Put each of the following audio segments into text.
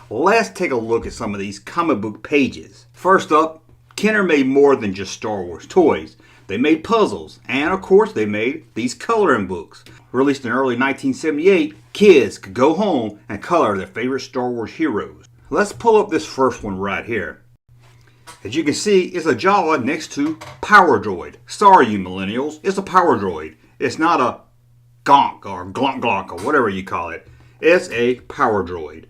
Let's take a look at some of these comic book pages. First up, Kenner made more than just Star Wars toys. They made puzzles, and of course they made these coloring books. Released in early 1978, kids could go home and color their favorite Star Wars heroes. Let's pull up this first one right here. As you can see, it's a Jawa next to Power Droid. Sorry you millennials, it's a Power Droid. It's not a Gonk or Glonk Glonk or whatever you call it. It's a Power Droid.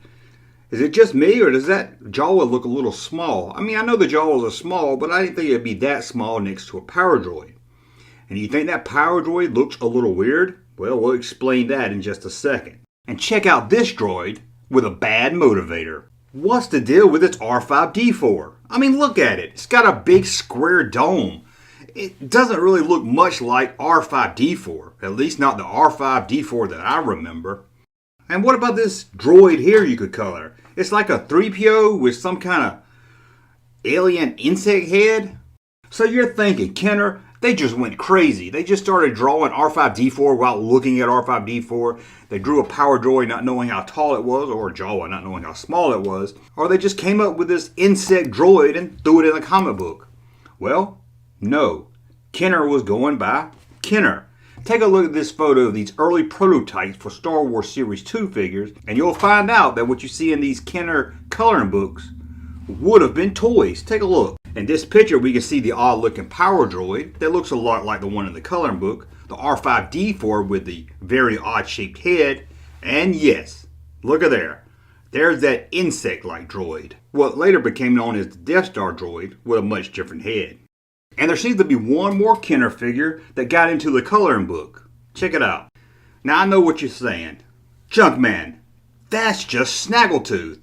Is it just me, or does that Jawa look a little small? I mean, I know the Jawas are small, but I didn't think it'd be that small next to a Power Droid. And you think that Power Droid looks a little weird? Well, we'll explain that in just a second. And check out this droid with a bad motivator. What's the deal with its R5-D4? I mean, look at it. It's got a big square dome. It doesn't really look much like R5-D4, at least not the R5-D4 that I remember. And what about this droid here you could color? It's like a 3PO with some kind of alien insect head. So you're thinking, Kenner, they just went crazy. They just started drawing R5-D4 while looking at R5-D4. They drew a Power Droid not knowing how tall it was, or a Jawa not knowing how small it was. Or they just came up with this insect droid and threw it in a comic book. Well, no. Kenner was going by Kenner. Take a look at this photo of these early prototypes for Star Wars Series 2 figures, and you'll find out that what you see in these Kenner coloring books would have been toys. Take a look. In this picture, we can see the odd looking Power Droid that looks a lot like the one in the coloring book, the R5-D4 with the very odd shaped head, and yes, look at there. There's that insect-like droid, what later became known as the Death Star droid with a much different head. And there seems to be one more Kenner figure that got into the coloring book. Check it out. Now I know what you're saying. Junkman, that's just Snaggletooth.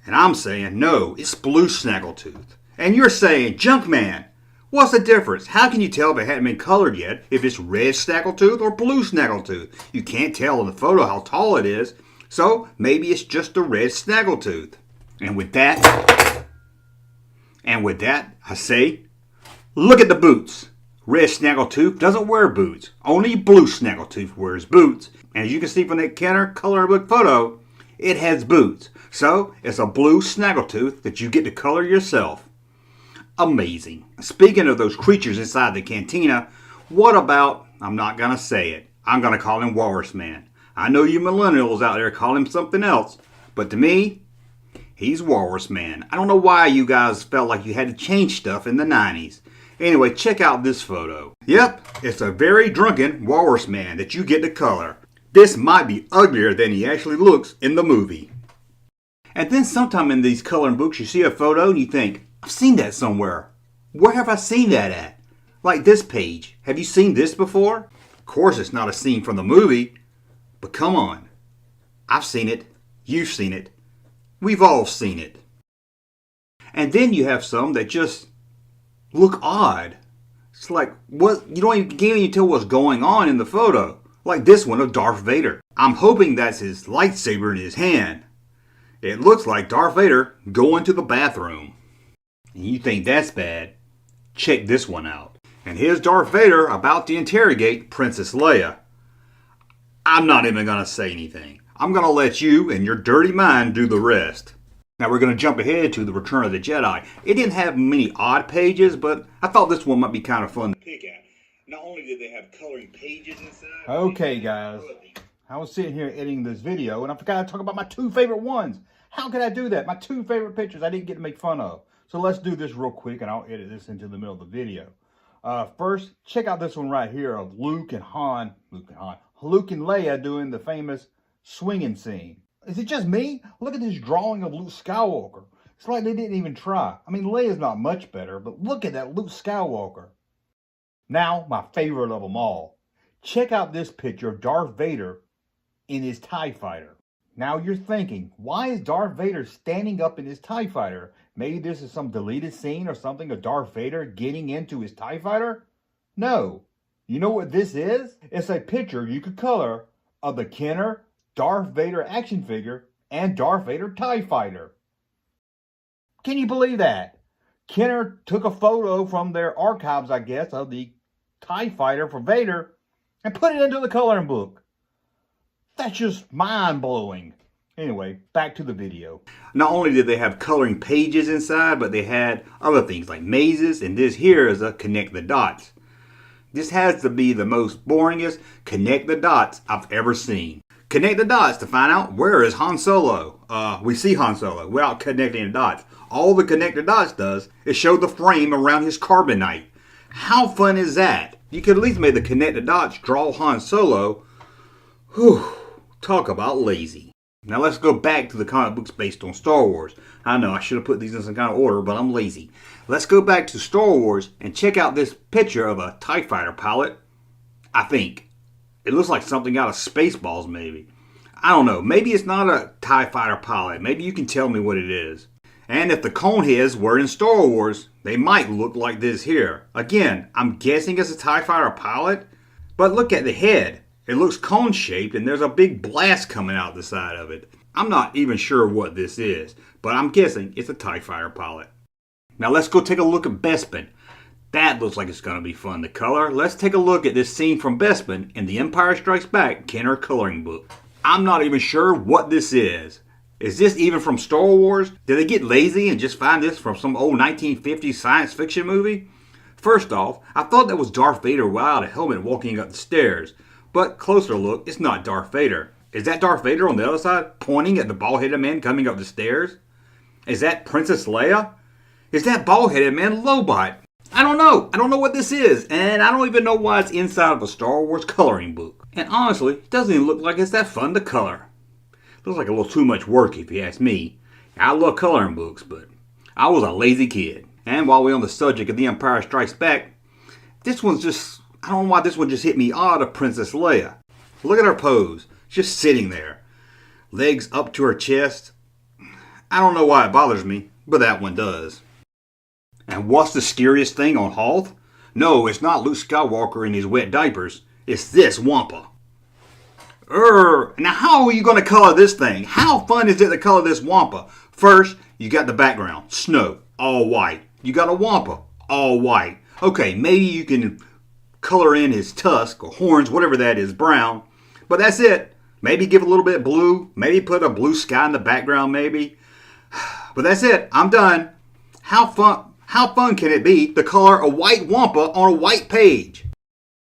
And I'm saying, no, it's Blue Snaggletooth. And you're saying, Junkman, what's the difference? How can you tell if it hadn't been colored yet, if it's red Snaggletooth or blue Snaggletooth? You can't tell in the photo how tall it is, so maybe it's just the red Snaggletooth. And with that, I say, look at the boots. Red Snaggletooth doesn't wear boots. Only Blue Snaggletooth wears boots. And as you can see from that Kenner coloring book photo, it has boots. So it's a Blue Snaggletooth that you get to color yourself. Amazing. Speaking of those creatures inside the cantina, what about, I'm not going to say it, I'm going to call him Walrus Man. I know you millennials out there call him something else, but to me, he's Walrus Man. I don't know why you guys felt like you had to change stuff in the 90s. Anyway, check out this photo. Yep, it's a very drunken Walrus Man that you get to color. This might be uglier than he actually looks in the movie. And then sometime in these coloring books you see a photo and you think, I've seen that somewhere. Where have I seen that at? Like this page. Have you seen this before? Of course it's not a scene from the movie, but come on. I've seen it. You've seen it. We've all seen it. And then you have some that just look odd. It's like, what? You can't even tell what's going on in the photo. Like this one of Darth Vader. I'm hoping that's his lightsaber in his hand. It looks like Darth Vader going to the bathroom. And you think that's bad? Check this one out. And here's Darth Vader about to interrogate Princess Leia. I'm not even going to say anything. I'm going to let you and your dirty mind do the rest. Now we're going to jump ahead to the Return of the Jedi. It didn't have many odd pages, but I thought this one might be kind of fun to pick at. Not only did they have coloring pages inside. Okay guys, I was sitting here editing this video and I forgot to talk about my two favorite ones. How could I do that? My two favorite pictures I didn't get to make fun of. So let's do this real quick and I'll edit this into the middle of the video. First, check out this one right here of Luke and Leia doing the famous swinging scene. Is it just me? Look at this drawing of Luke Skywalker. It's like they didn't even try. I mean, Leia's not much better, but look at that Luke Skywalker. Now, my favorite of them all. Check out this picture of Darth Vader in his TIE fighter. Now you're thinking, why is Darth Vader standing up in his TIE fighter? Maybe this is some deleted scene or something of Darth Vader getting into his TIE fighter? No. You know what this is? It's a picture you could color of the Kenner Darth Vader action figure and Darth Vader TIE fighter. Can you believe that? Kenner took a photo from their archives, I guess, of the TIE fighter for Vader and put it into the coloring book. That's just mind-blowing. Anyway, back to the video. Not only did they have coloring pages inside, but they had other things like mazes, and this here is a connect the dots. This has to be the most boringest connect the dots I've ever seen. Connect the dots to find out where is Han Solo. We see Han Solo without connecting the dots. All the connect the dots does is show the frame around his carbonite. How fun is that? You could at least make the connect the dots draw Han Solo. Whew, talk about lazy. Now let's go back to the comic books based on Star Wars. I know I should have put these in some kind of order, but I'm lazy. Let's go back to Star Wars and check out this picture of a TIE fighter pilot. I think. It looks like something out of Spaceballs maybe. I don't know. Maybe it's not a TIE fighter pilot. Maybe you can tell me what it is. And if the cone heads were in Star Wars, they might look like this here. Again, I'm guessing it's a TIE fighter pilot. But look at the head. It looks cone-shaped and there's a big blast coming out the side of it. I'm not even sure what this is, but I'm guessing it's a TIE fighter pilot. Now let's go take a look at Bespin. That looks like it's going to be fun to color. Let's take a look at this scene from Bespin in the Empire Strikes Back Kenner coloring book. I'm not even sure what this is. Is this even from Star Wars? Did they get lazy and just find this from some old 1950s science fiction movie? First off, I thought that was Darth Vader without a helmet walking up the stairs. But closer look, it's not Darth Vader. Is that Darth Vader on the other side, pointing at the bald-headed man coming up the stairs? Is that Princess Leia? Is that bald-headed man Lobot? I don't know. I don't know what this is, and I don't even know why it's inside of a Star Wars coloring book. And honestly, it doesn't even look like it's that fun to color. Looks like a little too much work if you ask me. I love coloring books, but I was a lazy kid. And while we're on the subject of The Empire Strikes Back, this one's just... I don't know why this one just hit me odd of Princess Leia. Look at her pose. Just sitting there. Legs up to her chest. I don't know why it bothers me, but that one does. And what's the scariest thing on Hoth? No, it's not Luke Skywalker in his wet diapers. It's this Wampa. Now how are you going to color this thing? How fun is it to color this Wampa? First, you got the background. Snow. All white. You got a Wampa. All white. Okay, maybe you can... color in his tusk or horns, whatever that is, brown. But that's it. Maybe give a little bit blue. Maybe put a blue sky in the background, maybe. But that's it. I'm done. How fun can it be to color a white Wampa on a white page?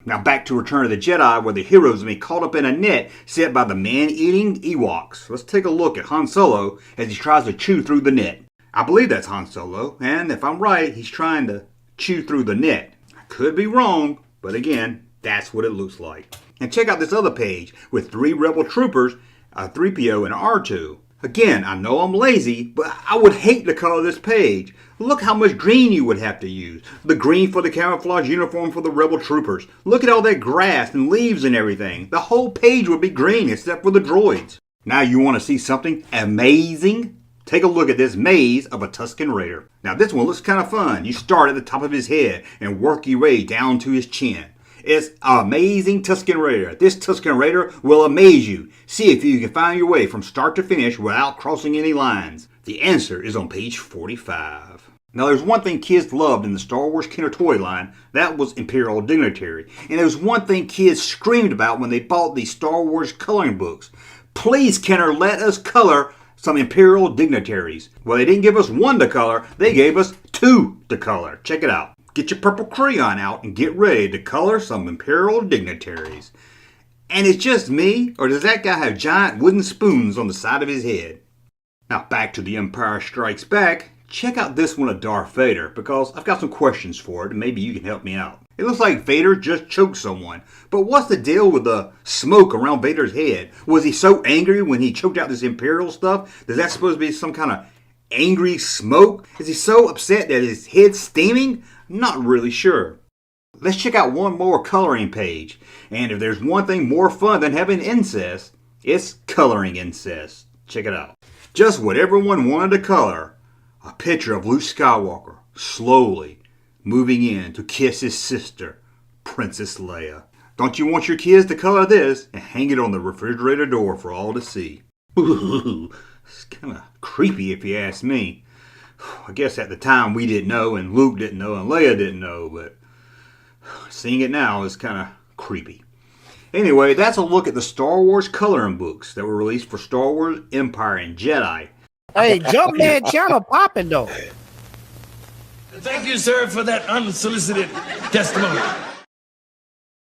Now back to Return of the Jedi, where the heroes have been caught up in a net set by the man-eating Ewoks. Let's take a look at Han Solo as he tries to chew through the net. I believe that's Han Solo, and if I'm right, he's trying to chew through the net. I could be wrong. But again, that's what it looks like. And check out this other page with 3 rebel troopers, a 3PO and an R2. Again, I know I'm lazy, but I would hate to color this page. Look how much green you would have to use. The green for the camouflage uniform for the rebel troopers. Look at all that grass and leaves and everything. The whole page would be green except for the droids. Now you want to see something amazing? Take a look at this maze of a Tusken Raider. Now this one looks kind of fun. You start at the top of his head and work your way down to his chin. It's an amazing Tusken Raider. This Tusken Raider will amaze you. See if you can find your way from start to finish without crossing any lines. The answer is on page 45. Now there's one thing kids loved in the Star Wars Kenner toy line. That was Imperial Dignitary. And there's one thing kids screamed about when they bought these Star Wars coloring books. Please, Kenner, let us color some Imperial dignitaries. Well, they didn't give us 1 to color, they gave us 2 to color. Check it out. Get your purple crayon out and get ready to color some Imperial dignitaries. And it's just me, or does that guy have giant wooden spoons on the side of his head? Now back to The Empire Strikes Back. Check out this one of Darth Vader, because I've got some questions for it and maybe you can help me out. It looks like Vader just choked someone, but what's the deal with the smoke around Vader's head? Was he so angry when he choked out this Imperial stuff? Is that supposed to be some kind of angry smoke? Is he so upset that his head's steaming? Not really sure. Let's check out one more coloring page. And if there's one thing more fun than having incest, it's coloring incest. Check it out. Just what everyone wanted to color. A picture of Luke Skywalker slowly moving in to kiss his sister, Princess Leia. Don't you want your kids to color this and hang it on the refrigerator door for all to see? Ooh, it's kind of creepy if you ask me. I guess at the time we didn't know, and Luke didn't know, and Leia didn't know, but seeing it now is kind of creepy. Anyway, that's a look at the Star Wars coloring books that were released for Star Wars Empire and Jedi. Hey, Junkman channel popping though. Thank you, sir, for that unsolicited testimony.